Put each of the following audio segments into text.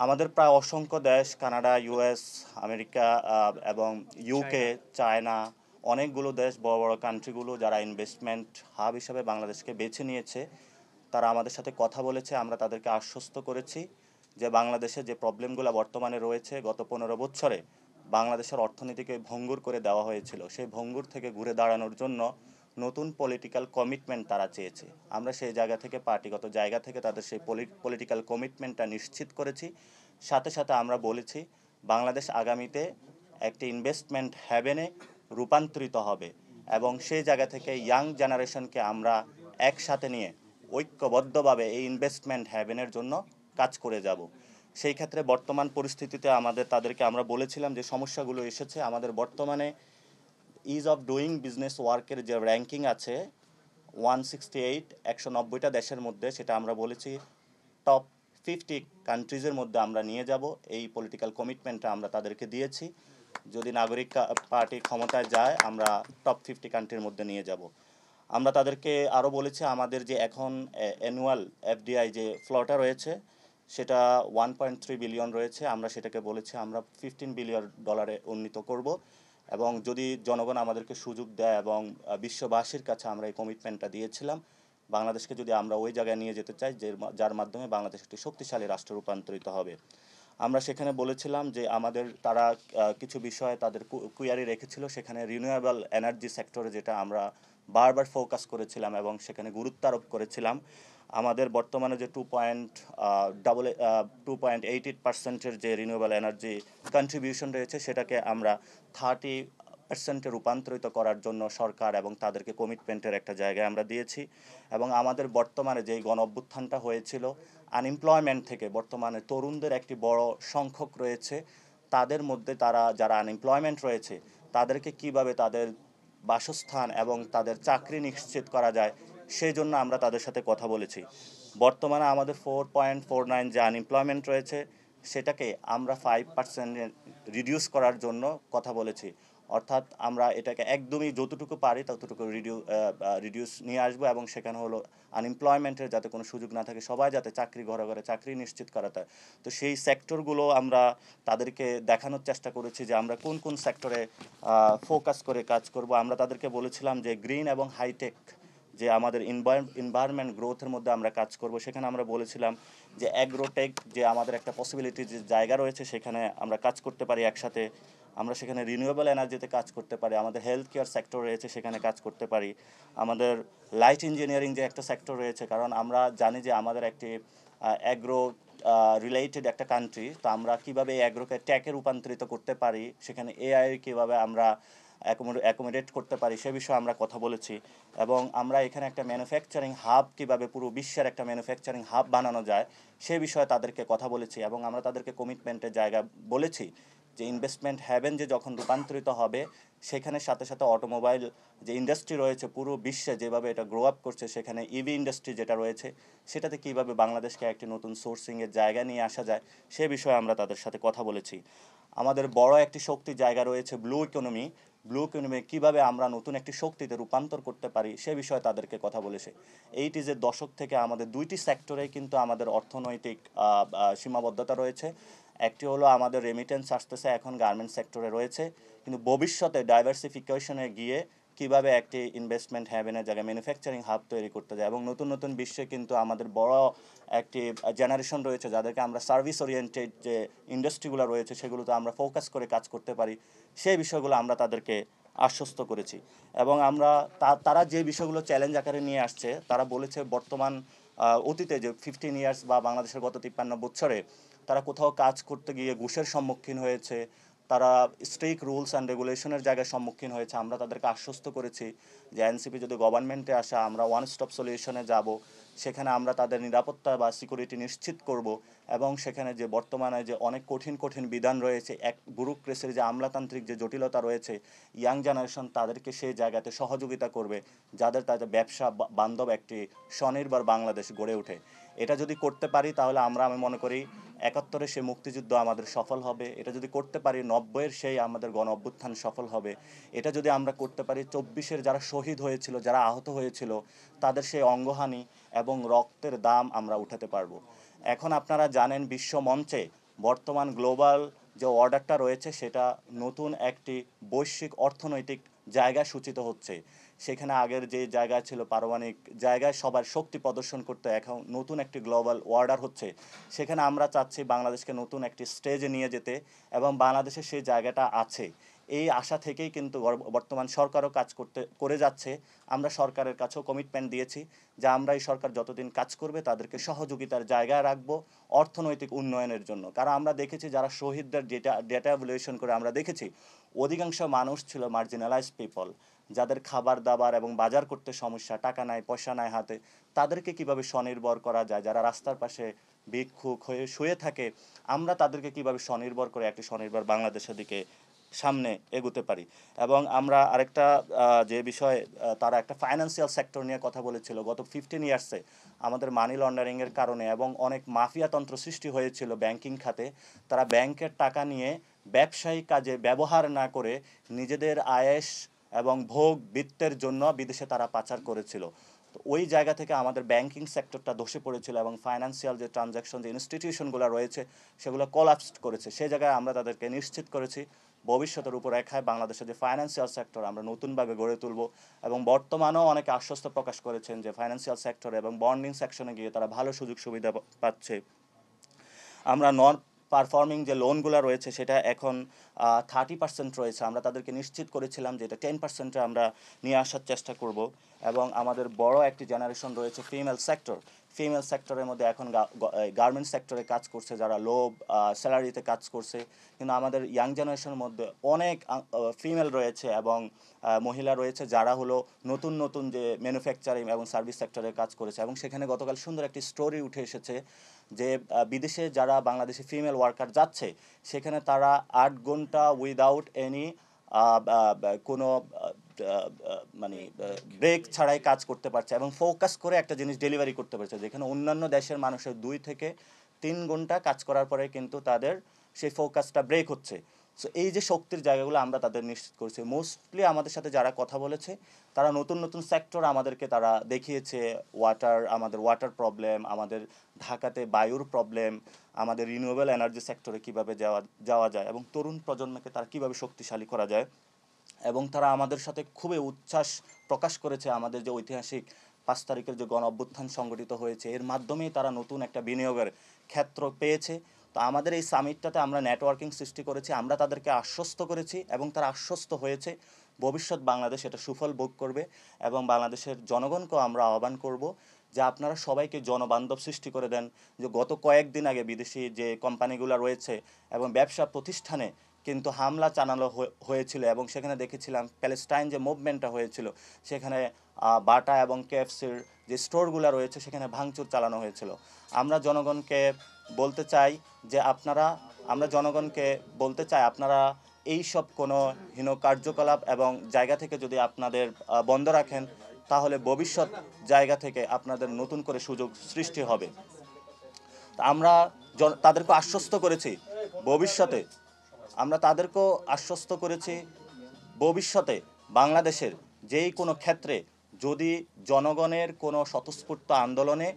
আমাদের প্রায় অসংখ্য দেশ কানাডা, ইউএস, আমেরিকা এবং ইউকে, চায়না। চায়না, অনেকগুলো দেশ বড় বড় কান্ট্রিগুলো যারা ইনভেস্টমেন্ট হাব হিসেবে বাংলাদেশকে বেছে নিয়েছে, তারা আমাদের সাথে কথা বলেছে। আমরা তাদেরকে আশ্বস্ত করেছি যে বাংলাদেশে যে প্রবলেমগুলো বর্তমানে রয়েছে, গত 15 বছরে বাংলাদেশের অর্থনীতিকে ভঙ্গুর করে দেওয়া হয়েছিল, সেই ভঙ্গুর থেকে ঘুরে দাঁড়ানোর জন্য নতুন পলিটিক্যাল কমিটমেন্ট তারা চেয়েছে। আমরা সেই জায়গা থেকে, পার্টিগত জায়গা থেকে তাদের সেই পলিটিক্যাল কমিটমেন্টটা নিশ্চিত করেছি। সাথে সাথে আমরা বলেছি বাংলাদেশ আগামীতে একটি ইনভেস্টমেন্ট হ্যাভেনে রূপান্তরিত হবে, এবং সেই জায়গা থেকে ইয়াং জেনারেশনকে আমরা একসাথে নিয়ে ঐক্যবদ্ধভাবে এই ইনভেস্টমেন্ট হ্যাভেনের জন্য কাজ করে যাব। সেই ক্ষেত্রে বর্তমান পরিস্থিতিতে তাদেরকে আমরা বলেছিলাম যে সমস্যাগুলো এসেছে। আমাদের বর্তমানে ইজ অফ ডুইং বিজনেস ওয়ার্কের যে র্যাঙ্কিং আছে 168, 190টা দেশের মধ্যে, সেটা আমরা বলেছি টপ 50 কান্ট্রিজের মধ্যে আমরা নিয়ে যাব। এই পলিটিক্যাল কমিটমেন্টটা আমরা তাদেরকে দিয়েছি। যদি নাগরিক পার্টি ক্ষমতায় যায়, আমরা টপ 50 কান্ট্রির মধ্যে নিয়ে যাব। আমরা তাদেরকে আরও বলেছি আমাদের যে এখন অ্যানুয়াল এফডিআই যে ফ্লোটা রয়েছে, সেটা 1.3 বিলিয়ন রয়েছে। আমরা সেটাকে বলেছি আমরা $15 বিলিয়ন উন্নীত করব। এবং যদি জনগণ আমাদেরকে সুযোগ দেয়, এবং বিশ্ববাসীর কাছে আমরা এই কমিটমেন্টটা দিয়েছিলাম, বাংলাদেশকে যদি আমরা ওই জায়গায় নিয়ে যেতে চাই যার মাধ্যমে বাংলাদেশ একটি শক্তিশালী রাষ্ট্রে রূপান্তরিত হবে। আমরা সেখানে বলেছিলাম যে আমাদের তারা কিছু বিষয়ে তাদের কুয়ারি রেখেছিল, সেখানে রিনিউয়েবল এনার্জি সেক্টরে যেটা আমরা বারবার ফোকাস করেছিলাম এবং সেখানে গুরুত্ব আরোপ করেছিলাম। আমাদের বর্তমানে যে 2.88% যে রিনিউয়েবল এনার্জি কন্ট্রিবিউশন রয়েছে, সেটাকে আমরা 30% রূপান্তরিত করার জন্য সরকার এবং তাদেরকে কমিটমেন্টের একটা জায়গায় আমরা দিয়েছি। এবং আমাদের বর্তমানে যেই গণ অভ্যুত্থানটা হয়েছিল, আনএমপ্লয়মেন্ট থেকে বর্তমানে তরুণদের একটি বড় সংখ্যক রয়েছে, তাদের মধ্যে তারা যারা আনএমপ্লয়মেন্ট রয়েছে তাদেরকে কিভাবে তাদের বাসস্থান এবং তাদের চাকরি নিশ্চিত করা যায়, সেই জন্য আমরা তাদের সাথে কথা বলেছি। বর্তমানে আমাদের 4.49 যে আনএমপ্লয়মেন্ট রয়েছে, সেটাকে আমরা 5% রিডিউস করার জন্য কথা বলেছি। অর্থাৎ আমরা এটাকে একদমই যতটুকু পারি ততটুকু রিডিউস নিয়ে আসবো, এবং সেখানে হলো আনএমপ্লয়মেন্টের যাতে কোনো সুযোগ না থাকে, সবাই যাতে চাকরি, ঘরে ঘরে চাকরি নিশ্চিত করা যায়। তো সেই সেক্টরগুলো আমরা তাদেরকে দেখানোর চেষ্টা করেছি যে আমরা কোন কোন সেক্টরে ফোকাস করে কাজ করব। আমরা তাদেরকে বলেছিলাম যে গ্রিন এবং হাইটেক যে আমাদের এনভায়রনমেন্ট গ্রোথের মধ্যে আমরা কাজ করব। সেখানে আমরা বলেছিলাম যে অ্যাগ্রোটেক যে আমাদের একটা পসিবিলিটি যে জায়গা রয়েছে, সেখানে আমরা কাজ করতে পারি একসাথে। আমরা সেখানে রিনিউয়েবল এনার্জিতে কাজ করতে পারি, আমাদের হেলথ কেয়ার সেক্টর রয়েছে সেখানে কাজ করতে পারি, আমাদের লাইট ইঞ্জিনিয়ারিং যে একটা সেক্টর রয়েছে, কারণ আমরা জানি যে আমাদের একটি অ্যাগ্রো রিলেটেড একটা কান্ট্রি। তো আমরা কীভাবে এই অ্যাগ্রোকে ট্যাকে রূপান্তরিত করতে পারি, সেখানে এআই কীভাবে আমরা অ্যাকোমোডেট করতে পারি, সে বিষয়ে আমরা কথা বলেছি। এবং আমরা এখানে একটা ম্যানুফ্যাকচারিং হাব কীভাবে পুরো বিশ্বের একটা ম্যানুফ্যাকচারিং হাব বানানো যায়, সে বিষয়ে তাদেরকে কথা বলেছি। এবং আমরা তাদেরকে কমিটমেন্টের জায়গা বলেছি যে ইনভেস্টমেন্ট হ্যাভেন যে যখন রূপান্তরিত হবে, সেখানে সাথে সাথে অটোমোবাইল যে ইন্ডাস্ট্রি রয়েছে পুরো বিশ্বে যেভাবে এটা গ্রো আপ করছে, সেখানে ইভি ইন্ডাস্ট্রি যেটা রয়েছে, সেটাতে কীভাবে বাংলাদেশকে একটি নতুন সোর্সিংয়ের জায়গা নিয়ে আসা যায়, সে বিষয়ে আমরা তাদের সাথে কথা বলেছি। আমাদের বড় একটি শক্তির জায়গা রয়েছে ব্লু ইকোনমি। ব্লু ইকোনমি কীভাবে আমরা নতুন একটি শক্তিতে রূপান্তর করতে পারি, সে বিষয়ে তাদেরকে কথা বলেছে। এইটিজের দশক থেকে আমাদের দুইটি সেক্টরে কিন্তু আমাদের অর্থনৈতিক সীমাবদ্ধতা রয়েছে। একটি হলো আমাদের রেমিটেন্স আসতেছে এখন গার্মেন্টস সেক্টরে রয়েছে, কিন্তু ভবিষ্যতে ডাইভার্সিফিকেশনে গিয়ে কিভাবে একটি ইনভেস্টমেন্ট হ্যাভেনের জায়গায় ম্যানুফ্যাকচারিং হাব তৈরি করতে যায়, এবং নতুন নতুন বিশ্বে কিন্তু আমাদের বড় একটি জেনারেশন রয়েছে যাদেরকে আমরা সার্ভিস ওরিয়েন্টেড যে ইন্ডাস্ট্রিগুলো রয়েছে সেগুলোতে আমরা ফোকাস করে কাজ করতে পারি, সেই বিষয়গুলো আমরা তাদেরকে আশ্বস্ত করেছি। এবং আমরা তারা যে বিষয়গুলো চ্যালেঞ্জ আকারে নিয়ে আসছে, তারা বলেছে বর্তমান অতীতে যে 15 ইয়ার্স বা বাংলাদেশের গত 53 বছরে তারা কোথাও কাজ করতে গিয়ে ঘুষের সম্মুখীন হয়েছে, তারা স্ট্রিক্ট রুলস অ্যান্ড রেগুলেশনের জায়গায় সম্মুখীন হয়েছে। আমরা তাদেরকে আশ্বস্ত করেছি যে এনসিপি যদি গভর্নমেন্টে আসা, আমরা ওয়ান স্টপ সলিউশনে যাব, সেখানে আমরা তাদের নিরাপত্তা বা সিকিউরিটি নিশ্চিত করব। এবং সেখানে যে বর্তমানে যে অনেক কঠিন কঠিন বিধান রয়েছে, এক ব্যুরোক্রেসির যে আমলাতান্ত্রিক যে জটিলতা রয়েছে, ইয়াং জেনারেশন তাদেরকে সেই জায়গাতে সহযোগিতা করবে, যাদের তাদের ব্যবসা বান্ধব একটি স্বনির্ভর বাংলাদেশ গড়ে ওঠে। এটা যদি করতে পারি তাহলে আমি মনে করি 71-এ সেই মুক্তিযুদ্ধ আমাদের সফল হবে। এটা যদি করতে পারি 90-এর সেই আমাদের গণ অভ্যুত্থান সফল হবে। এটা যদি আমরা করতে পারি 24-এর যারা শহীদ হয়েছিল, যারা আহত হয়েছিল, তাদের সেই অঙ্গহানি এবং রক্তের দাম আমরা উঠাতে পারবো। এখন আপনারা জানেন বিশ্ব মঞ্চে বর্তমান গ্লোবাল যে অর্ডারটা রয়েছে সেটা নতুন একটি বৈশ্বিক অর্থনৈতিক জায়গায় সূচিত হচ্ছে। সেখানে আগের যে জায়গা ছিল পারমাণবিক জায়গায় সবার শক্তি প্রদর্শন করতে, এখন নতুন একটি গ্লোবাল অর্ডার হচ্ছে। সেখানে আমরা চাচ্ছি বাংলাদেশকে নতুন একটি স্টেজে নিয়ে যেতে, এবং বাংলাদেশে সেই জায়গাটা আছে। এই আশা থেকেই কিন্তু বর্তমান সরকারও কাজ করে যাচ্ছে। আমরা সরকারের কাছেও কমিটমেন্ট দিয়েছি যে আমরা এই সরকার যতদিন কাজ করবে তাদেরকে সহযোগিতার জায়গায় রাখবো অর্থনৈতিক উন্নয়নের জন্য। কারণ আমরা দেখেছি যারা শহীদদের ডেটা ভ্যালুয়েশন করে আমরা দেখেছি অধিকাংশ মানুষ ছিল মার্জিনালাইজ পিপল, যাদের খাবার দাবার এবং বাজার করতে সমস্যা, টাকা নাই পয়সা নাই হাতে। তাদেরকে কিভাবে স্বনির্ভর করা যায়, যারা রাস্তার পাশে ভিক্ষুক হয়ে শুয়ে থাকে, আমরা তাদেরকে কিভাবে স্বনির্ভর করে একটি স্বনির্ভর বাংলাদেশের দিকে সামনে এগোতে পারি। এবং আমরা আরেকটা যে বিষয়, তারা একটা ফাইন্যান্সিয়াল সেক্টর নিয়ে কথা বলেছিল। গত 15 ইয়ার্সে আমাদের মানি লন্ডারিংয়ের কারণে এবং অনেক মাফিয়াতন্ত্র সৃষ্টি হয়েছিল ব্যাংকিং খাতে। তারা ব্যাংকের টাকা নিয়ে ব্যবসায়িক কাজে ব্যবহার না করে নিজেদের আয়েশ এবং ভোগ বিত্তের জন্য বিদেশে তারা পাচার করেছিল। তো ওই জায়গা থেকে আমাদের ব্যাংকিং সেক্টরটা ধসে পড়েছিল এবং ফাইন্যান্সিয়াল যে ট্রানজ্যাকশন যে ইনস্টিটিউশনগুলো রয়েছে সেগুলো কোলাপসড করেছে। সেই জায়গায় আমরা তাদেরকে নিশ্চিত করেছি ভবিষ্যতের রূপরেখায় বাংলাদেশের যে ফাইন্যান্সিয়াল সেক্টর আমরা নতুনভাবে গড়ে তুলব। এবং বর্তমানেও অনেকে আশ্বস্ত প্রকাশ করেছেন যে ফাইন্যান্সিয়াল সেক্টর এবং বন্ডিং সেকশনে গিয়ে তারা ভালো সুযোগ সুবিধা পাচ্ছে। আমরা নন পারফর্মিং যে লোনগুলো রয়েছে সেটা এখন 30% রয়েছে। আমরা তাদেরকে নিশ্চিত করেছিলাম যে এটা 10%-এ আমরা নিয়ে আসার চেষ্টা করব। এবং আমাদের বড় একটি জেনারেশন রয়েছে ফিমেল সেক্টর। ফিমেল সেক্টরের মধ্যে এখন গার্মেন্ট সেক্টরে কাজ করছে যারা লো স্যালারিতে কাজ করছে। কিন্তু আমাদের ইয়াং জেনারেশনের মধ্যে অনেক ফিমেল রয়েছে এবং মহিলা রয়েছে যারা হলো নতুন নতুন যে ম্যানুফ্যাকচারিং এবং সার্ভিস সেক্টরে কাজ করেছে। এবং সেখানে গতকাল সুন্দর একটি স্টোরি উঠে এসেছে যে বিদেশে যারা বাংলাদেশি ফিমেল ওয়ার্কার যাচ্ছে সেখানে তারা 8 ঘন্টা উইদাউট এনি কোনো মানে ব্রেক ছাড়াই কাজ করতে পারছে এবং ফোকাস করে একটা জিনিস ডেলিভারি করতে পারছে, যেখানে অন্যান্য দেশের মানুষের 2 থেকে 3 ঘন্টা কাজ করার পরে কিন্তু তাদের সেই ফোকাসটা ব্রেক হচ্ছে। সো এই যে শক্তির জায়গাগুলো আমরা তাদের নিশ্চিত করছি। মোস্টলি আমাদের সাথে যারা কথা বলেছে তারা নতুন নতুন সেক্টর আমাদেরকে তারা দেখিয়েছে। আমাদের ওয়াটার প্রবলেম, আমাদের ঢাকাতে বায়ুর প্রবলেম, আমাদের রিনিউয়েবল এনার্জি সেক্টরে কীভাবে যাওয়া যায় এবং তরুণ প্রজন্মকে তারা কীভাবে শক্তিশালী করা যায়। এবং তারা আমাদের সাথে খুবই উচ্ছ্বাস প্রকাশ করেছে আমাদের যে ঐতিহাসিক 5 তারিখের যে গণ অভ্যুত্থান সংগঠিত হয়েছে এর মাধ্যমেই তারা নতুন একটা বিনিয়োগের ক্ষেত্র পেয়েছে। তো আমাদের এই সামিটটাতে আমরা নেটওয়ার্কিং সৃষ্টি করেছি, আমরা তাদেরকে আশ্বস্ত করেছি এবং তারা আশ্বস্ত হয়েছে ভবিষ্যৎ বাংলাদেশ এটা সুফল ভোগ করবে। এবং বাংলাদেশের জনগণকেও আমরা আহ্বান করব যে আপনারা সবাইকে জনবান্ধব সৃষ্টি করে দেন। যে গত কয়েকদিন আগে বিদেশি যে কোম্পানিগুলো রয়েছে এবং ব্যবসা প্রতিষ্ঠানে কিন্তু হামলা চালানো হয়েছিল এবং সেখানে দেখেছিলাম প্যালেস্টাইন যে মুভমেন্টটা হয়েছিল সেখানে বাটা এবং কেএফসির যে স্টোরগুলো রয়েছে সেখানে ভাঙচুর চালানো হয়েছিল। আমরা জনগণকে বলতে চাই যে আপনারা এই সব কোনো হীন কার্যকলাপ এবং জায়গা থেকে যদি আপনাদের বন্ধ রাখেন তাহলে ভবিষ্যৎ জায়গা থেকে আপনাদের নতুন করে সুযোগ সৃষ্টি হবে। আমরা তাদেরকে আশ্বস্ত করেছি ভবিষ্যতে ভবিষ্যতে বাংলাদেশের যেই কোনো ক্ষেত্রে যদি জনগণের কোনো স্বতঃস্ফূর্ত আন্দোলনে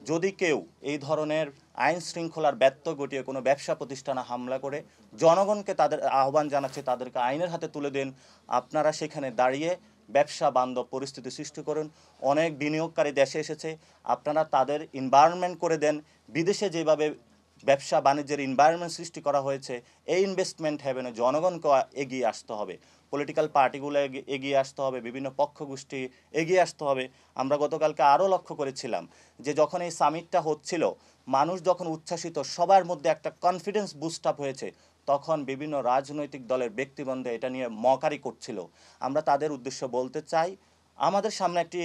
যদি কেউ এই ধরনের আইন শৃঙ্খলার ব্যত্যয় ঘটিয়ে কোনো ব্যবসা প্রতিষ্ঠানে হামলা করে জনগণকে তাদের আহ্বান জানাচ্ছে তাদেরকে আইনের হাতে তুলে দিন। আপনারা সেখানে দাঁড়িয়ে ব্যবসা বান্ধব পরিস্থিতি সৃষ্টি করুন। অনেক বিনিয়োগকারী দেশে এসেছে, আপনারা তাদের এনভায়রনমেন্ট করে দেন। বিদেশে যেভাবে ব্যবসা বাণিজ্যের এনভায়রনমেন্ট সৃষ্টি করা হয়েছে এই ইনভেস্টমেন্ট হ্যাভেনে জনগণকে এগিয়ে আসতে হবে, পলিটিক্যাল পার্টিগুলো এগিয়ে আসতে হবে, বিভিন্ন পক্ষগোষ্ঠী এগিয়ে আসতে হবে। আমরা গতকালকে আরও লক্ষ্য করেছিলাম যে যখন এই সামিটটা হচ্ছিল মানুষ যখন উচ্ছ্বাসিত, সবার মধ্যে একটা কনফিডেন্স বুস্ট আপ হয়েছে, তখন বিভিন্ন রাজনৈতিক দলের ব্যক্তিবন্ধে এটা নিয়ে মকারি করছিল। আমরা তাদের উদ্দেশ্য বলতে চাই আমাদের সামনে একটি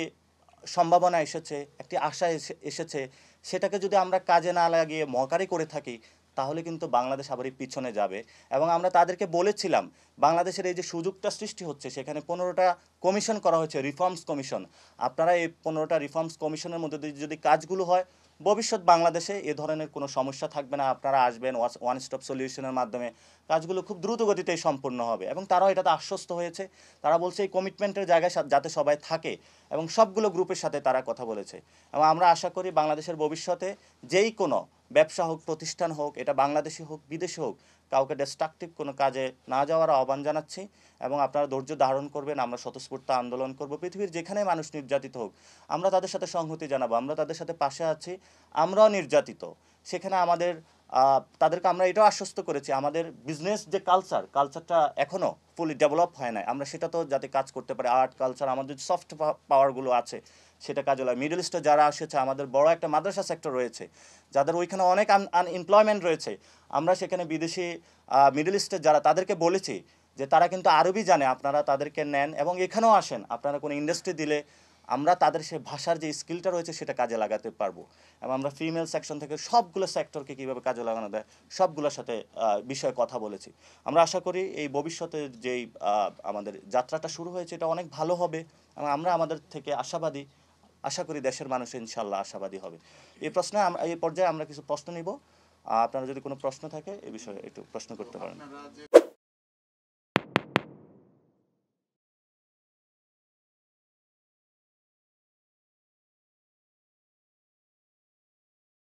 সম্ভাবনা এসেছে, একটি আশা এসেছে, সেটাকে যদি আমরা কাজে না লাগিয়ে মকারি করে থাকি তাহলে কিন্তু বাংলাদেশ আবারই পিছনে যাবে। এবং আমরা তাদেরকে বলেছিলাম বাংলাদেশের এই যে সুযোগটা সৃষ্টি হচ্ছে সেখানে 15টা কমিশন করা হয়েছে, রিফর্মস কমিশন। আপনারা এই 15টা রিফর্মস কমিশনের মধ্যে যদি কাজগুলো হয় ভবিষ্যৎ বাংলাদেশে এ ধরনের কোনো সমস্যা থাকবে না। আপনারা আসবেন ওয়ান স্টপ সলিউশনের মাধ্যমে কাজগুলো খুব দ্রুত গতিতেই সম্পূর্ণ হবে। এবং তারাও এটাতে আশ্বস্ত হয়েছে। তারা বলছে এই কমিটমেন্টের জায়গায় যাতে সবাই থাকে এবং সবগুলো গ্রুপের সাথে তারা কথা বলেছে। এবং আমরা আশা করি বাংলাদেশের ভবিষ্যতে যেই কোনো ব্যবসা হোক, প্রতিষ্ঠান হোক, এটা বাংলাদেশি হোক, বিদেশি হোক, কাউকে ডিস্ট্রাকটিভ কোনো কাজে না যাওয়ার আহ্বান জানাচ্ছি। এবং আপনারা ধৈর্য ধারণ করবেন, আমরা স্বতঃস্ফূর্ত আন্দোলন করব। পৃথিবীর যেখানে মানুষ নির্যাতিত হোক আমরা তাদের সাথে সংহতি জানাবো, আমরা তাদের সাথে পাশে আছি। আমরাও নির্যাতিত, সেখানে আমাদের তাদেরকে আমরা এটাও আশ্বস্ত করেছি আমাদের বিজনেস যে কালচারটা এখনও ফুলি ডেভেলপ হয় নাই, আমরা সেটা তো যাতে কাজ করতে পারি। আর্ট কালচার, আমাদের সফট পাওয়ারগুলো আছে সেটা কাজে লাগে। মিডল ইস্টে যারা এসেছে, আমাদের বড় একটা মাদ্রাসা সেক্টর রয়েছে যাদের ওইখানে অনেক আনএমপ্লয়মেন্ট রয়েছে, আমরা সেখানে বিদেশি মিডল ইস্টের যারা তাদেরকে বলেছি যে তারা কিন্তু আরবি জানে, আপনারা তাদেরকে নেন এবং এখানেও আসেন। আপনারা কোনো ইন্ডাস্ট্রি দিলে আমরা তাদের সে ভাষার যে স্কিলটা রয়েছে সেটা কাজে লাগাতে পারবো। এবং আমরা ফিমেল সেকশন থেকে সবগুলো সেক্টরকে কীভাবে কাজে লাগানো যায় সবগুলোর সাথে বিষয়ে কথা বলেছি। আমরা আশা করি এই ভবিষ্যতে যেই আমাদের যাত্রাটা শুরু হয়েছে এটা অনেক ভালো হবে এবং আমরা আমাদের থেকে আশাবাদী। আশা করি দেশের মানুষ ইনশাল্লাহ আশাবাদী হবে। এই পর্যায়ে আমরা কিছু প্রশ্ন নিব। আপনারা যদি কোনো প্রশ্ন থাকে এ বিষয়ে একটু প্রশ্ন করতে পারেন।